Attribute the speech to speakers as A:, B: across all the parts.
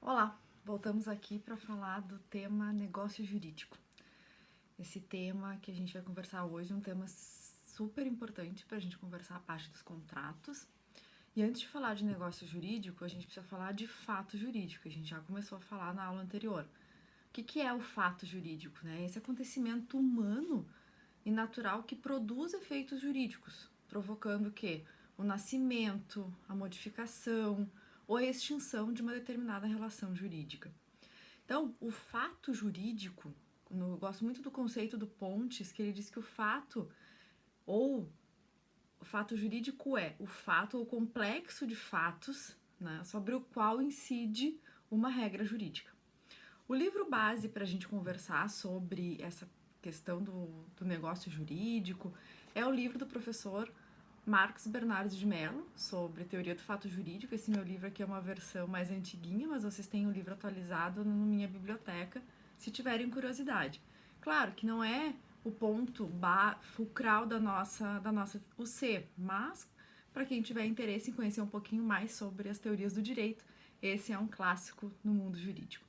A: Olá, voltamos aqui para falar do tema negócio jurídico. Esse tema que a gente vai conversar hoje é um tema super importante para a gente conversar a parte dos contratos. E antes de falar de negócio jurídico, a gente precisa falar de fato jurídico. A gente já começou a falar na aula anterior. O que é o fato jurídico, né? Esse acontecimento humano e natural que produz efeitos jurídicos, provocando o quê? O nascimento, a modificação ou a extinção de uma determinada relação jurídica. Então, o fato jurídico, eu gosto muito do conceito do Pontes, que ele diz que o fato jurídico é o fato ou complexo de fatos, né, sobre o qual incide uma regra jurídica. O livro base para a gente conversar sobre essa questão do negócio jurídico é o livro do professor Marcos Bernardes de Mello, sobre teoria do fato jurídico. Esse meu livro aqui é uma versão mais antiguinha, mas vocês têm o livro atualizado na minha biblioteca, se tiverem curiosidade. Claro que não é o ponto fulcral da nossa UC, mas para quem tiver interesse em conhecer um pouquinho mais sobre as teorias do direito, esse é um clássico no mundo jurídico.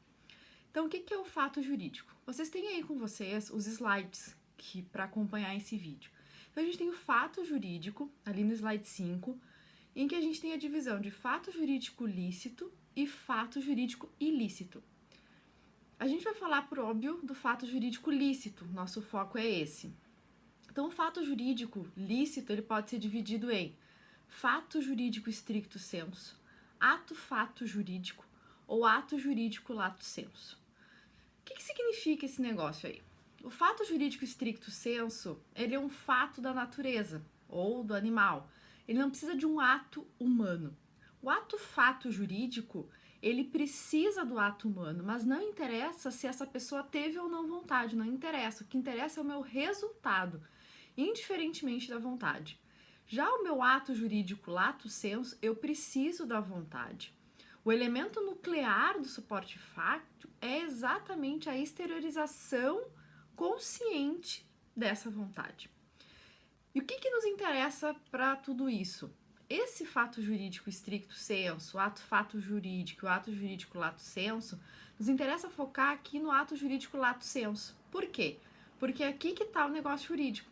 A: Então, o que é o fato jurídico? Vocês têm aí com vocês os slides para acompanhar esse vídeo. Então, a gente tem o fato jurídico, ali no slide 5, em que a gente tem a divisão de fato jurídico lícito e fato jurídico ilícito. A gente vai falar, por óbvio, do fato jurídico lícito, nosso foco é esse. Então, o fato jurídico lícito, ele pode ser dividido em fato jurídico stricto sensu, ato fato jurídico ou ato jurídico lato sensu. O que significa esse negócio aí? O fato jurídico stricto sensu, ele é um fato da natureza ou do animal. Ele não precisa de um ato humano. O ato fato jurídico, ele precisa do ato humano, mas não interessa se essa pessoa teve ou não vontade, não interessa. O que interessa é o meu resultado, indiferentemente da vontade. Já o meu ato jurídico lato sensu, eu preciso da vontade. O elemento nuclear do suporte fáctil é exatamente a exteriorização consciente dessa vontade. E o que nos interessa para tudo isso? Esse fato jurídico stricto sensu, o ato fato jurídico, o ato jurídico lato sensu, nos interessa focar aqui no ato jurídico lato sensu. Por quê? Porque é aqui que está o negócio jurídico.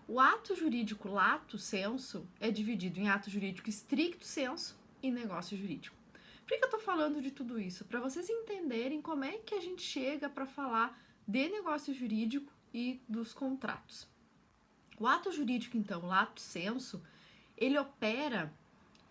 A: O ato jurídico lato sensu é dividido em ato jurídico stricto sensu e negócio jurídico. Por que eu tô falando de tudo isso? Para vocês entenderem como é que a gente chega para falar de negócio jurídico e dos contratos. O ato jurídico, então, lato sensu, ele opera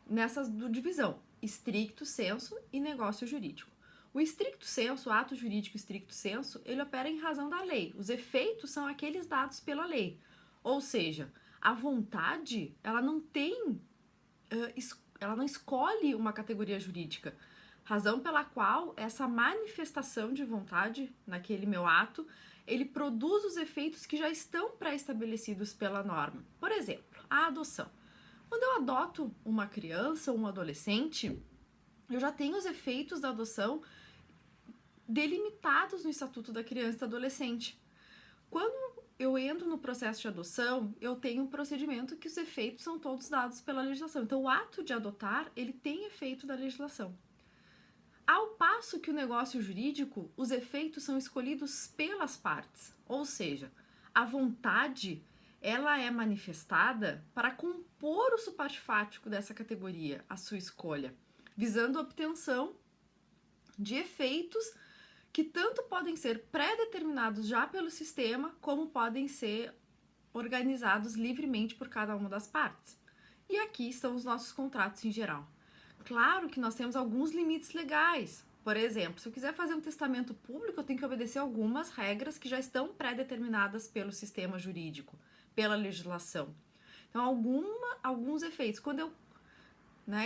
A: nessa divisão, stricto sensu e negócio jurídico. O stricto sensu, o ato jurídico stricto sensu, ele opera em razão da lei. Os efeitos são aqueles dados pela lei. Ou seja, a vontade, ela não tem ela não escolhe uma categoria jurídica, razão pela qual essa manifestação de vontade naquele meu ato, ele produz os efeitos que já estão pré-estabelecidos pela norma. Por exemplo, a adoção. Quando eu adoto uma criança ou um adolescente, eu já tenho os efeitos da adoção delimitados no Estatuto da Criança e do Adolescente. Quando eu entro no processo de adoção, eu tenho um procedimento que os efeitos são todos dados pela legislação. Então, o ato de adotar, ele tem efeito da legislação. Ao passo que o negócio jurídico, os efeitos são escolhidos pelas partes. Ou seja, a vontade, ela é manifestada para compor o suporte fático dessa categoria, a sua escolha, visando a obtenção de efeitos que tanto podem ser pré-determinados já pelo sistema, como podem ser organizados livremente por cada uma das partes. E aqui estão os nossos contratos em geral. Claro que nós temos alguns limites legais. Por exemplo, se eu quiser fazer um testamento público, eu tenho que obedecer algumas regras que já estão pré-determinadas pelo sistema jurídico, pela legislação. Então, alguns efeitos.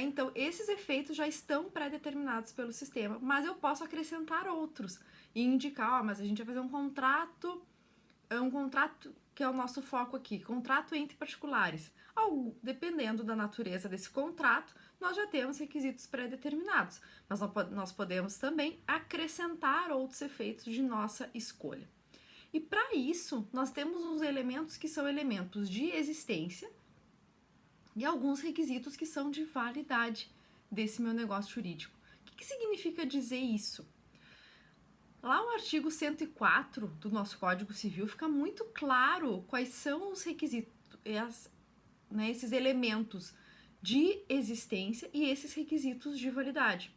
A: Então, esses efeitos já estão pré-determinados pelo sistema, mas eu posso acrescentar outros e indicar, mas a gente vai fazer um contrato que é o nosso foco aqui, contrato entre particulares. Dependendo da natureza desse contrato, nós já temos requisitos pré-determinados, mas nós podemos também acrescentar outros efeitos de nossa escolha. E para isso, nós temos uns elementos que são elementos de existência, e alguns requisitos que são de validade desse meu negócio jurídico. O que significa dizer isso? Lá no artigo 104 do nosso Código Civil fica muito claro quais são os requisitos, esses elementos de existência e esses requisitos de validade.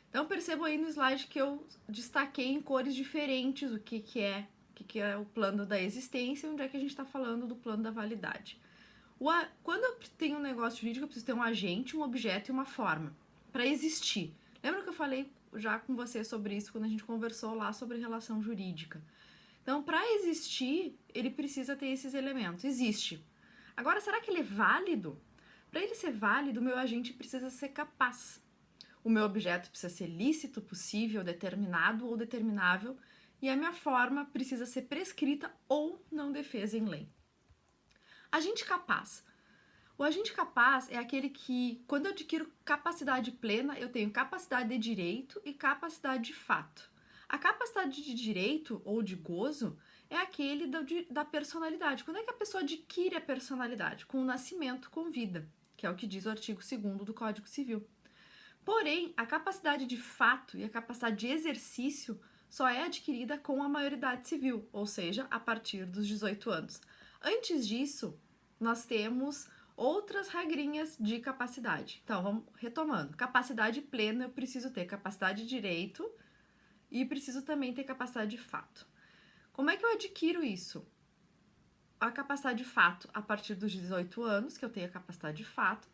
A: Então percebam aí no slide que eu destaquei em cores diferentes o que é o plano da existência e onde é que a gente está falando do plano da validade. Quando eu tenho um negócio jurídico, eu preciso ter um agente, um objeto e uma forma para existir. Lembra que eu falei já com você sobre isso quando a gente conversou lá sobre relação jurídica? Então, para existir, ele precisa ter esses elementos. Existe. Agora, será que ele é válido? Para ele ser válido, o meu agente precisa ser capaz. O meu objeto precisa ser lícito, possível, determinado ou determinável, e a minha forma precisa ser prescrita ou não defesa em lei. Agente capaz. O agente capaz é aquele que, quando eu adquiro capacidade plena, eu tenho capacidade de direito e capacidade de fato. A capacidade de direito ou de gozo é aquele da personalidade. Quando é que a pessoa adquire a personalidade? Com o nascimento, com vida, que é o que diz o artigo 2º do Código Civil. Porém, a capacidade de fato e a capacidade de exercício só é adquirida com a maioridade civil, ou seja, a partir dos 18 anos. Antes disso, nós temos outras regrinhas de capacidade. Então, vamos retomando. Capacidade plena, eu preciso ter capacidade de direito e preciso também ter capacidade de fato. Como é que eu adquiro isso? A capacidade de fato a partir dos 18 anos, que eu tenho a capacidade de fato,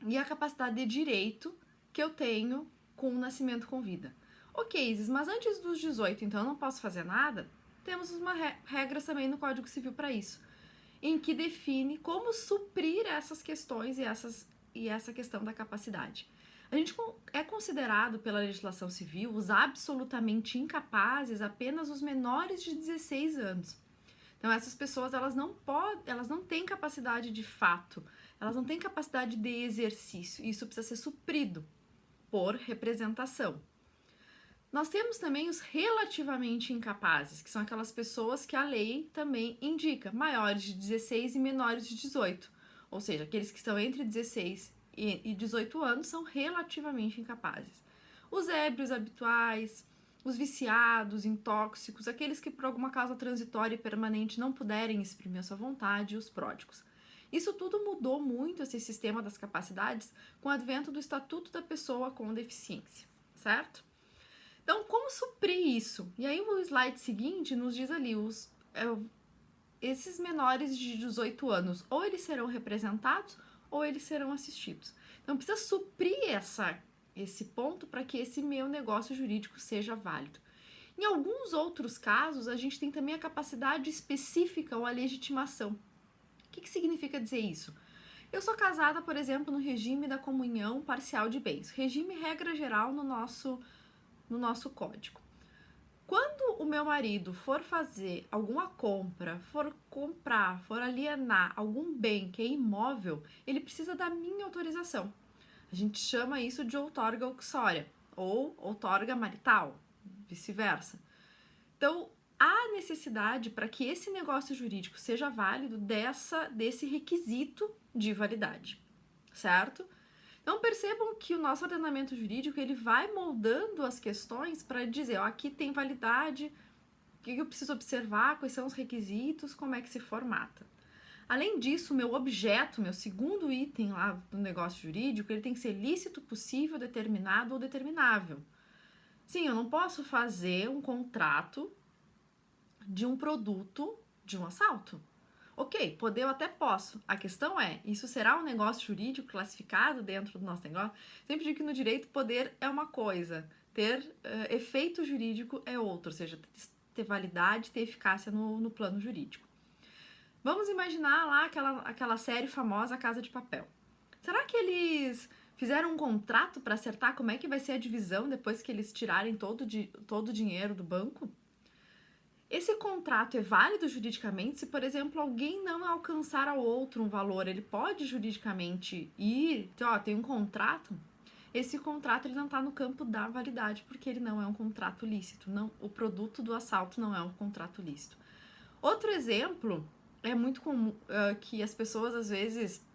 A: e a capacidade de direito que eu tenho com o nascimento com vida. Ok, Isis, mas antes dos 18, então eu não posso fazer nada? Temos uma regras também no Código Civil para isso, em que define como suprir essas questões e essa questão da capacidade. A gente é considerado pela legislação civil os absolutamente incapazes apenas os menores de 16 anos. Então essas pessoas elas não têm capacidade de fato, elas não têm capacidade de exercício, e isso precisa ser suprido por representação. Nós temos também os relativamente incapazes, que são aquelas pessoas que a lei também indica, maiores de 16 e menores de 18. Ou seja, aqueles que estão entre 16 e 18 anos são relativamente incapazes. Os ébrios habituais, os viciados, intóxicos, aqueles que por alguma causa transitória e permanente não puderem exprimir a sua vontade, e os pródigos. Isso tudo mudou muito, esse sistema das capacidades, com o advento do Estatuto da Pessoa com Deficiência, certo? Então, como suprir isso? E aí o slide seguinte nos diz ali, esses menores de 18 anos, ou eles serão representados, ou eles serão assistidos. Então, precisa suprir esse ponto para que esse meu negócio jurídico seja válido. Em alguns outros casos, a gente tem também a capacidade específica ou a legitimação. O que significa dizer isso? Eu sou casada, por exemplo, no regime da comunhão parcial de bens. Regime, regra geral, no nosso código. Quando o meu marido for fazer alguma compra, for alienar algum bem que é imóvel, ele precisa da minha autorização. A gente chama isso de outorga uxória ou outorga marital, vice-versa. Então, há necessidade para que esse negócio jurídico seja válido desse requisito de validade, certo? Então percebam que o nosso ordenamento jurídico ele vai moldando as questões para dizer, ó, aqui tem validade, o que eu preciso observar, quais são os requisitos, como é que se formata. Além disso, meu objeto, meu segundo item lá do negócio jurídico, ele tem que ser lícito, possível, determinado ou determinável. Sim, eu não posso fazer um contrato de um produto de um assalto. Ok, poder eu até posso. A questão é, isso será um negócio jurídico classificado dentro do nosso negócio? Sempre digo que no direito poder é uma coisa, ter efeito jurídico é outro, ou seja, ter validade, ter eficácia no plano jurídico. Vamos imaginar lá aquela série famosa Casa de Papel. Será que eles fizeram um contrato para acertar como é que vai ser a divisão depois que eles tirarem todo o dinheiro do banco? Esse contrato é válido juridicamente se, por exemplo, alguém não alcançar ao outro um valor, ele pode juridicamente ir, então, ó, tem um contrato, esse contrato ele não está no campo da validade, porque ele não é um contrato lícito, não, o produto do assalto não é um contrato lícito. Outro exemplo, é muito comum que as pessoas às vezes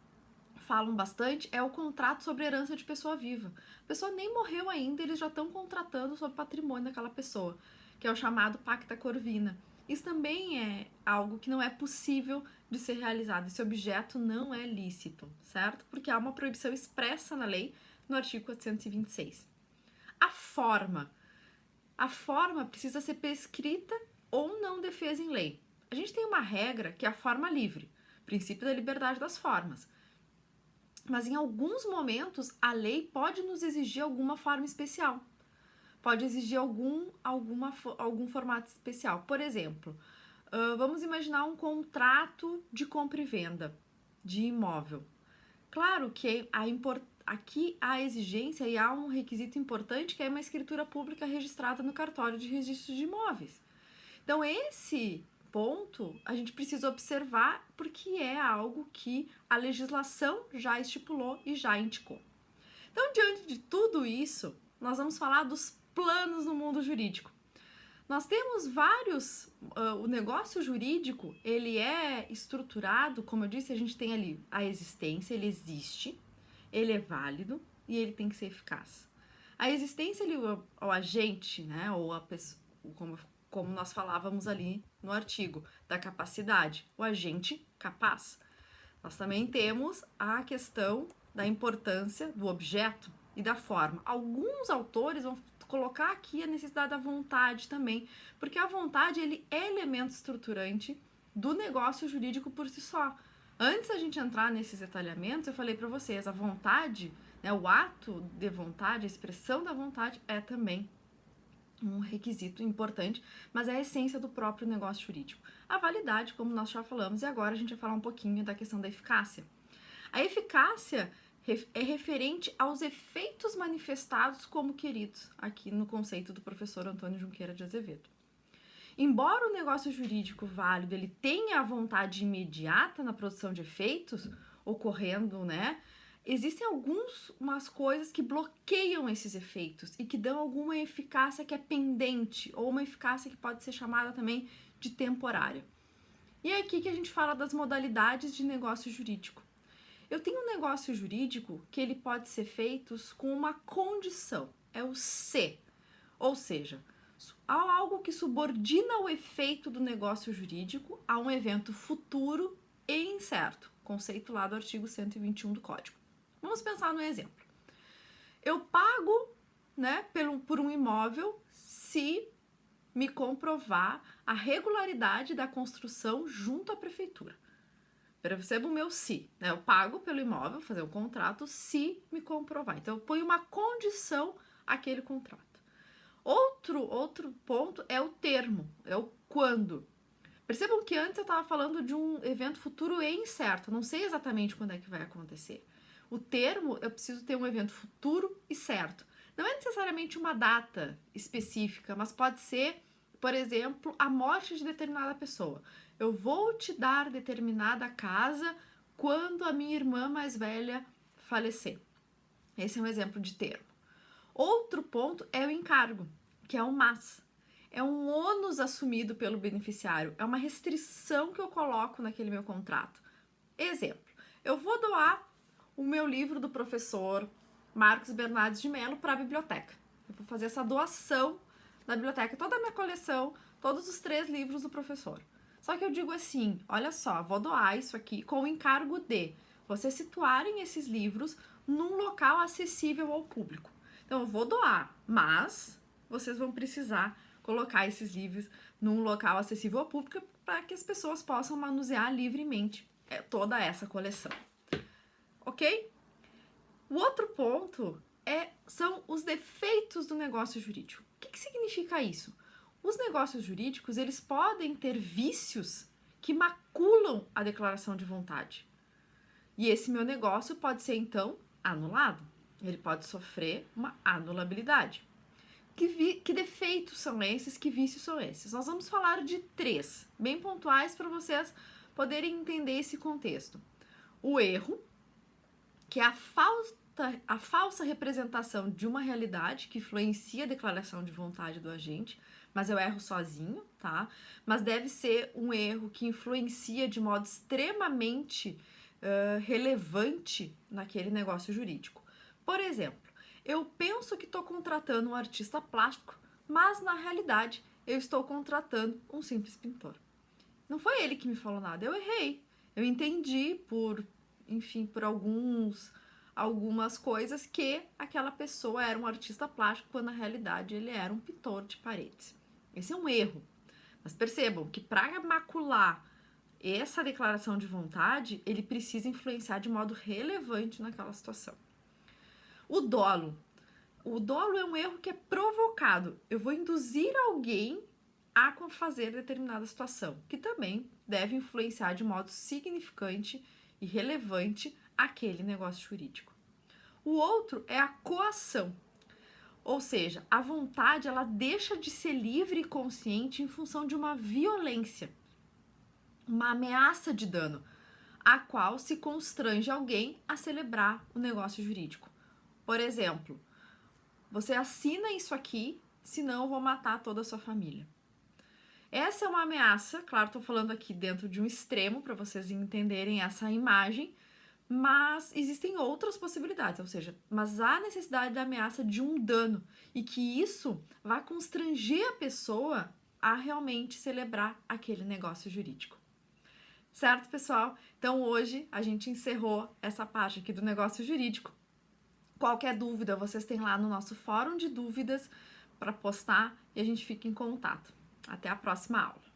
A: falam bastante é o contrato sobre herança de pessoa viva. A pessoa nem morreu ainda, eles já estão contratando sobre o patrimônio daquela pessoa, que é o chamado Pacta Corvina. Isso também é algo que não é possível de ser realizado. Esse objeto não é lícito, certo? Porque há uma proibição expressa na lei no artigo 426. A forma precisa ser prescrita ou não defesa em lei. A gente tem uma regra que é a forma livre, princípio da liberdade das formas. Mas em alguns momentos a lei pode nos exigir alguma forma especial. Pode exigir algum formato especial. Por exemplo, vamos imaginar um contrato de compra e venda de imóvel. Claro que aqui há exigência e há um requisito importante que é uma escritura pública registrada no cartório de registro de imóveis. Então, esse ponto a gente precisa observar porque é algo que a legislação já estipulou e já indicou. Então, diante de tudo isso, nós vamos falar dos planos no mundo jurídico. Nós temos vários, o negócio jurídico, ele é estruturado, como eu disse, a gente tem ali a existência, ele existe, ele é válido e ele tem que ser eficaz. A existência, ele, o agente, né, ou a pessoa, como nós falávamos ali no artigo, da capacidade, o agente capaz. Nós também temos a questão da importância do objeto e da forma. Alguns autores vão colocar aqui a necessidade da vontade também, porque a vontade ele é elemento estruturante do negócio jurídico por si só. Antes da gente entrar nesses detalhamentos, eu falei para vocês, a vontade, né, o ato de vontade, a expressão da vontade é também um requisito importante, mas é a essência do próprio negócio jurídico. A validade, como nós já falamos, e agora a gente vai falar um pouquinho da questão da eficácia. A eficácia é referente aos efeitos manifestados como queridos, aqui no conceito do professor Antônio Junqueira de Azevedo. Embora o negócio jurídico válido ele tenha a vontade imediata na produção de efeitos, ocorrendo, né? Existem algumas coisas que bloqueiam esses efeitos e que dão alguma eficácia que é pendente, ou uma eficácia que pode ser chamada também de temporária. E é aqui que a gente fala das modalidades de negócio jurídico. Eu tenho um negócio jurídico que ele pode ser feito com uma condição, é o se, ou seja, há algo que subordina o efeito do negócio jurídico a um evento futuro e incerto, conceito lá do artigo 121 do Código. Vamos pensar no exemplo. Eu pago, né, por um imóvel se me comprovar a regularidade da construção junto à prefeitura. Perceba o meu se, né? Eu pago pelo imóvel, fazer um contrato, se me comprovar. Então, eu ponho uma condição àquele contrato. Outro ponto é o termo, é o quando. Percebam que antes eu estava falando de um evento futuro e incerto, não sei exatamente quando é que vai acontecer. O termo, eu preciso ter um evento futuro e certo. Não é necessariamente uma data específica, mas pode ser, por exemplo, a morte de determinada pessoa. Eu vou te dar determinada casa quando a minha irmã mais velha falecer. Esse é um exemplo de termo. Outro ponto é o encargo, que é o mas. É um ônus assumido pelo beneficiário, é uma restrição que eu coloco naquele meu contrato. Exemplo, eu vou doar o meu livro do professor Marcos Bernardes de Mello para a biblioteca. Eu vou fazer essa doação da biblioteca, toda a minha coleção, todos os 3 livros do professor. Só que eu digo assim, olha só, vou doar isso aqui com o encargo de vocês situarem esses livros num local acessível ao público. Então, eu vou doar, mas vocês vão precisar colocar esses livros num local acessível ao público para que as pessoas possam manusear livremente toda essa coleção. Ok? O outro ponto são os defeitos do negócio jurídico. O que significa isso? Os negócios jurídicos, eles podem ter vícios que maculam a declaração de vontade. E esse meu negócio pode ser, então, anulado. Ele pode sofrer uma anulabilidade. Que defeitos são esses? Que vícios são esses? Nós vamos falar de 3, bem pontuais para vocês poderem entender esse contexto. O erro, que é a falsa representação de uma realidade que influencia a declaração de vontade do agente, mas eu erro sozinho, tá? Mas deve ser um erro que influencia de modo extremamente relevante naquele negócio jurídico. Por exemplo, eu penso que estou contratando um artista plástico, mas na realidade eu estou contratando um simples pintor. Não foi ele que me falou nada, eu errei. Eu entendi por algumas coisas que aquela pessoa era um artista plástico, quando na realidade ele era um pintor de paredes. Esse é um erro. Mas percebam que para macular essa declaração de vontade, ele precisa influenciar de modo relevante naquela situação. O dolo. O dolo é um erro que é provocado. Eu vou induzir alguém a fazer determinada situação, que também deve influenciar de modo significante e relevante aquele negócio jurídico. O outro é a coação. Ou seja, a vontade ela deixa de ser livre e consciente em função de uma violência, uma ameaça de dano, a qual se constrange alguém a celebrar o negócio jurídico. Por exemplo, você assina isso aqui, senão eu vou matar toda a sua família. Essa é uma ameaça, claro, estou falando aqui dentro de um extremo para vocês entenderem essa imagem, mas existem outras possibilidades, ou seja, mas há necessidade da ameaça de um dano e que isso vai constranger a pessoa a realmente celebrar aquele negócio jurídico. Certo, pessoal? Então hoje a gente encerrou essa parte aqui do negócio jurídico. Qualquer dúvida, vocês têm lá no nosso fórum de dúvidas para postar e a gente fica em contato. Até a próxima aula.